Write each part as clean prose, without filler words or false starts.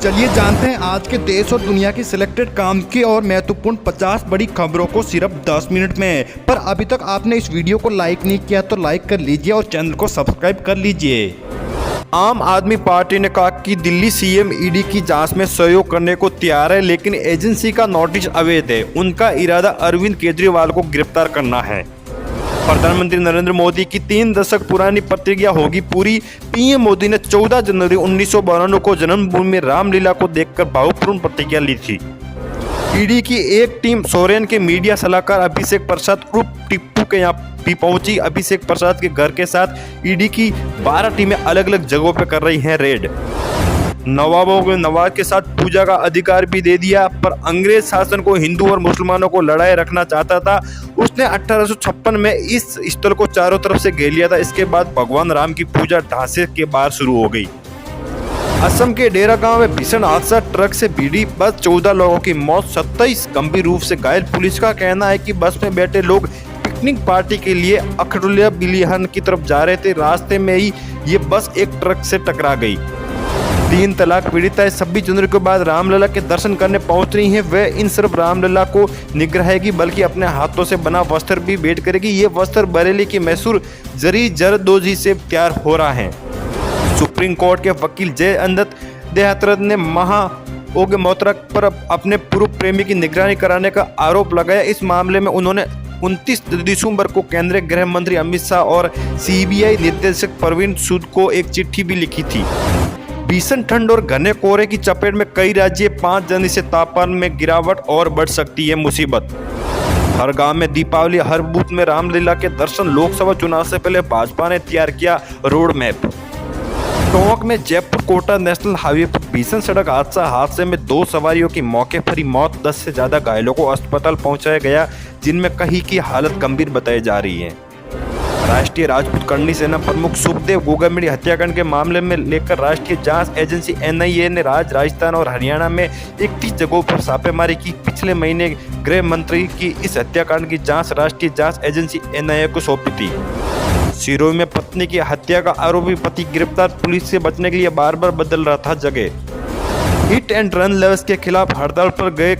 चलिए जानते हैं आज के देश और दुनिया की सिलेक्टेड काम की और महत्वपूर्ण 50 बड़ी खबरों को सिर्फ 10 मिनट में। पर अभी तक आपने इस वीडियो को लाइक नहीं किया तो लाइक कर लीजिए और चैनल को सब्सक्राइब कर लीजिए। आम आदमी पार्टी ने कहा कि दिल्ली सीएम ईडी की जांच में सहयोग करने को तैयार है, लेकिन एजेंसी का नोटिस अवैध है। उनका इरादा अरविंद केजरीवाल को गिरफ्तार करना है। प्रधानमंत्री नरेंद्र मोदी की 3 दशक पुरानी प्रतिज्ञा होगी पूरी। पीएम मोदी ने 14 जनवरी 1992 को जन्मभूमि में रामलीला को देखकर भावपूर्ण प्रतिज्ञा ली थी। ईडी की एक टीम सोरेन के मीडिया सलाहकार अभिषेक प्रसाद उर्फ टिप्पू के यहाँ भी पहुंची। अभिषेक प्रसाद के घर के साथ ईडी की 12 टीमें अलग अलग जगहों पर कर रही हैं रेड। नवाबों को नवाज के साथ पूजा का अधिकार भी दे दिया, पर अंग्रेज शासन को हिंदू और मुसलमानों को लड़ाए रखना चाहता था। उसने 1856 में इस स्थल को चारों तरफ से घेर लिया था। इसके बाद भगवान राम की पूजा ढांचे के बाहर शुरू हो गई। असम के डेरा गांव में भीषण हादसा, ट्रक से भिड़ी बस, 14 लोगों की मौत, 27 गंभीर रूप से घायल। पुलिस का कहना है कि बस में बैठे लोग पिकनिक पार्टी के लिए अखडुलिया बिलिहन की तरफ जा रहे थे। रास्ते में ही ये बस एक ट्रक से टकरा गई। 3 तलाक पीड़िताएं 26 जनवरी के बाद रामलला के दर्शन करने पहुंच रही हैं। वे इन सिर्फ रामलला को निगरहेगी बल्कि अपने हाथों से बना वस्त्र भी भेंट करेगी। ये वस्त्र बरेली की मशहूर जरी जरदोजी से तैयार हो रहा है। सुप्रीम कोर्ट के वकील जय अंदत देहात्रत ने महाओगे मोहतरा पर अपने पूर्व प्रेमी की निगरानी कराने का आरोप लगाया। इस मामले में उन्होंने 29 दिसंबर को केंद्रीय गृह मंत्री अमित शाह और सीबीआई निर्देशक प्रवीण सूद को एक चिट्ठी भी लिखी थी। भीषण ठंड और घने कोहरे की चपेट में कई राज्य 5 जनवरी से तापमान में गिरावट और बढ़ सकती है मुसीबत। हर गांव में दीपावली, हर बूथ में रामलीला के दर्शन। लोकसभा चुनाव से पहले भाजपा ने तैयार किया रोड मैप। टोंक में जयपुर कोटा नेशनल हाईवे पर भीषण सड़क हादसे में 2 सवारियों की मौके पर ही मौत, 10 से ज्यादा घायलों को अस्पताल पहुंचाया गया, जिनमें कई की हालत गंभीर बताई जा रही है। राष्ट्रीय राजपूत करनी सेना प्रमुख सुखदेव गोगामिडी हत्याकांड के मामले में लेकर राष्ट्रीय जांच एजेंसी एनआईए ने राजस्थान और हरियाणा में 31 जगहों पर छापेमारी की। पिछले महीने गृह मंत्री की इस हत्याकांड की जांच राष्ट्रीय जांच एजेंसी एनआईए को सौंपी थी। सिरोही में पत्नी की हत्या का आरोपी पति गिरफ्तार, पुलिस से बचने के लिए बार बार बदल रहा था जगह। हिट एंड रन लवर्स के खिलाफ हड़ताल पर गए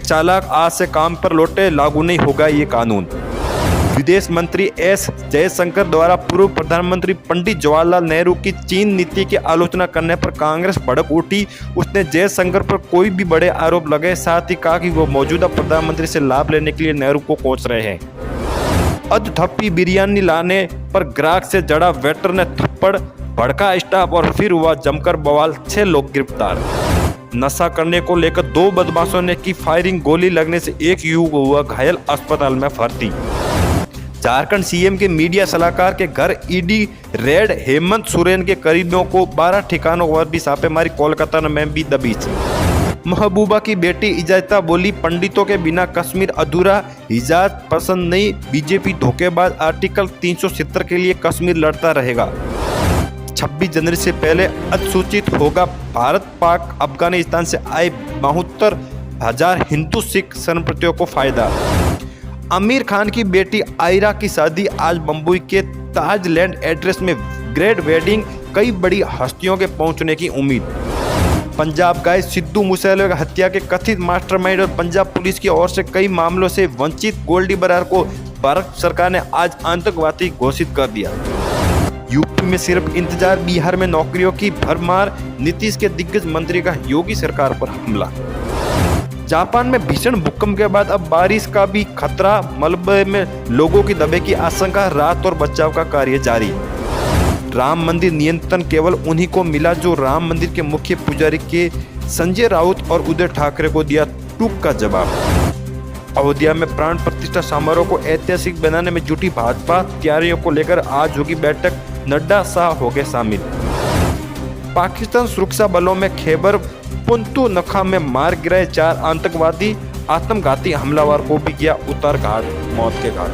चालक आज से काम पर लौटे, लागू नहीं होगा ये कानून। विदेश मंत्री एस जयशंकर द्वारा पूर्व प्रधानमंत्री पंडित जवाहरलाल नेहरू की चीन नीति की आलोचना करने पर कांग्रेस भड़क उठी। उसने जयशंकर पर कोई भी बड़े आरोप लगाए, साथ ही कहा कि वो मौजूदा प्रधानमंत्री से लाभ लेने के लिए नेहरू को कोस रहे हैं। अधथप्पी बिरयानी लाने पर ग्राहक से जड़ा वेटर ने थप्पड़, भड़का स्टाफ और फिर हुआ जमकर बवाल, 6 लोग गिरफ्तार। नशा करने को लेकर 2 बदमाशों ने की फायरिंग, गोली लगने से एक युवक हुआ घायल, अस्पताल में भर्ती। झारखंड सीएम के मीडिया सलाहकार के घर ईडी रेड, हेमंत सोरेन के करीबियों को 12 ठिकानों पर भी छापेमारी, कोलकाता में भी दबिश। महबूबा की बेटी इजाजता बोली, पंडितों के बिना कश्मीर अधूरा, हिजाज पसंद नहीं, बीजेपी धोखेबाज, आर्टिकल 370 के लिए कश्मीर लड़ता रहेगा। 26 जनवरी से पहले अधिसूचित होगा भारत पाक अफगानिस्तान से आए 72,000 हिंदू सिख शरणार्थियों को फायदा। आमिर खान की बेटी आयरा की शादी आज बम्बई के ताजलैंड एड्रेस में ग्रेट वेडिंग, कई बड़ी हस्तियों के पहुंचने की उम्मीद। पंजाब गए सिद्धू मूसेवाले की हत्या के कथित मास्टरमाइंड और पंजाब पुलिस की ओर से कई मामलों से वंचित गोल्डी बरार को भारत सरकार ने आज आतंकवादी घोषित कर दिया। यूपी में सिर्फ इंतजार, बिहार में नौकरियों की भरमार, नीतीश के दिग्गज मंत्री का योगी सरकार पर हमला। जापान में भीषण भूकंप के बाद अब बारिश का भी खतरा, मलबे में लोगों की दबे की आशंका, राहत और बचाव का कार्य जारी। राम मंदिर नियंत्रण केवल उन्हीं को मिला जो राम मंदिर के मुख्य पुजारी के संजय राउत और उदय ठाकरे को दिया टूक का जवाब। अयोध्या में प्राण प्रतिष्ठा समारोह को ऐतिहासिक बनाने में जुटी भाजपा, तैयारियों को लेकर आज होगी बैठक, नड्डा शाह हो गए शामिल। पाकिस्तान सुरक्षा बलों में खैबर पुख्तूनख्वा में मार गिराए 4 आतंकवादी, आत्मघाती हमलावर को भी किया उतार घाट, मौत के घाट।